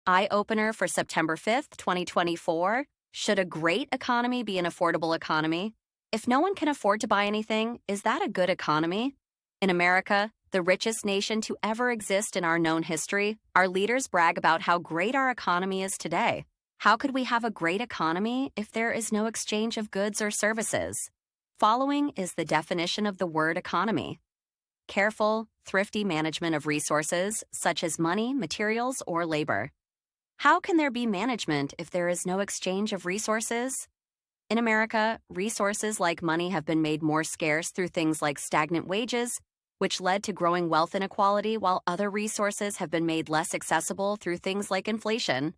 Eye opener for September 5th, 2024. Should a great economy be an affordable economy? If no one can afford to buy anything, is that a good economy? In America, the richest nation to ever exist in our known history, our leaders brag about how great our economy is today. How could we have a great economy if there is no exchange of goods or services? Following is the definition of the word economy. Careful, thrifty management of resources, such as money, materials, or labor. How can there be management if there is no exchange of resources? In America, resources like money have been made more scarce through things like stagnant wages, which led to growing wealth inequality, while other resources have been made less accessible through things like inflation.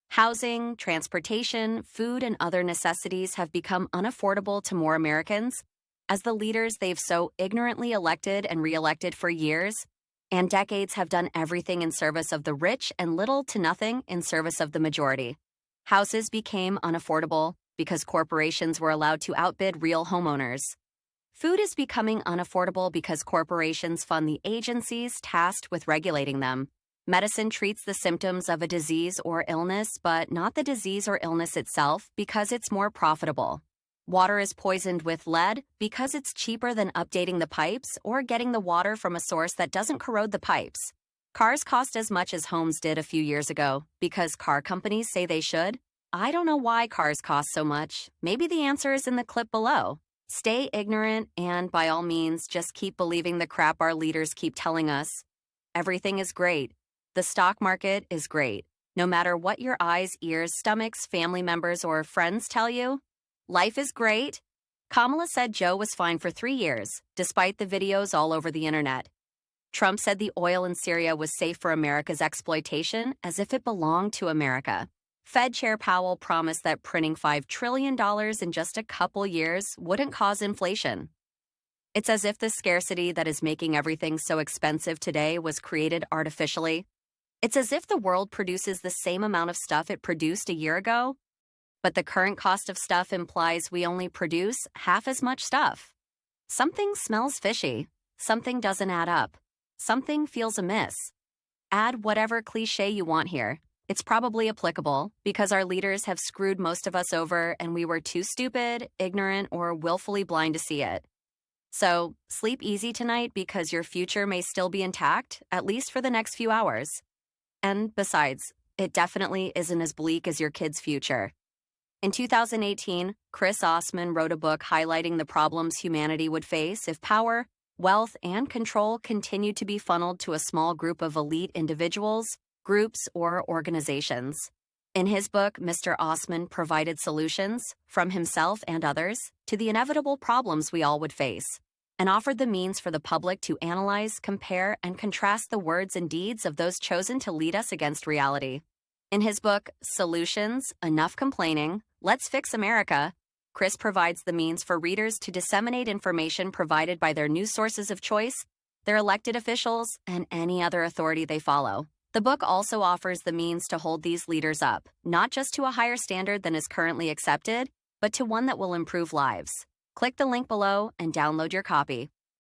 Housing, transportation, food, and other necessities have become unaffordable to more Americans, as the leaders they've so ignorantly elected and re-elected for years and decades have done everything in service of the rich and little to nothing in service of the majority. Houses became unaffordable because corporations were allowed to outbid real homeowners. Food is becoming unaffordable because corporations fund the agencies tasked with regulating them. Medicine treats the symptoms of a disease or illness, but not the disease or illness itself because it's more profitable. Water is poisoned with lead because it's cheaper than updating the pipes or getting the water from a source that doesn't corrode the pipes. Cars cost as much as homes did a few years ago because car companies say they should. I don't know why cars cost so much. Maybe the answer is in the clip below. Stay ignorant and, by all means, just keep believing the crap our leaders keep telling us. Everything is great. The stock market is great. No matter what your eyes, ears, stomachs, family members, or friends tell you, life is great. Kamala said Joe was fine for 3 years, despite the videos all over the internet. Trump said the oil in Syria was safe for America's exploitation, as if it belonged to America. Fed Chair Powell promised that printing $5 trillion in just a couple years wouldn't cause inflation. It's as if the scarcity that is making everything so expensive today was created artificially. It's as if the world produces the same amount of stuff it produced a year ago, but the current cost of stuff implies we only produce half as much stuff. Something smells fishy. Something doesn't add up. Something feels amiss. Add whatever cliche you want here. It's probably applicable because our leaders have screwed most of us over and we were too stupid, ignorant, or willfully blind to see it. So, sleep easy tonight because your future may still be intact, at least for the next few hours. And besides, it definitely isn't as bleak as your kid's future. In 2018, Chris Osman wrote a book highlighting the problems humanity would face if power, wealth, and control continued to be funneled to a small group of elite individuals, groups, or organizations. In his book, Mr. Osman provided solutions, from himself and others, to the inevitable problems we all would face, and offered the means for the public to analyze, compare, and contrast the words and deeds of those chosen to lead us against reality. In his book, Solutions, Enough Complaining, Let's Fix America, Chris provides the means for readers to disseminate information provided by their news sources of choice, their elected officials, and any other authority they follow. The book also offers the means to hold these leaders up, not just to a higher standard than is currently accepted, but to one that will improve lives. Click the link below and download your copy.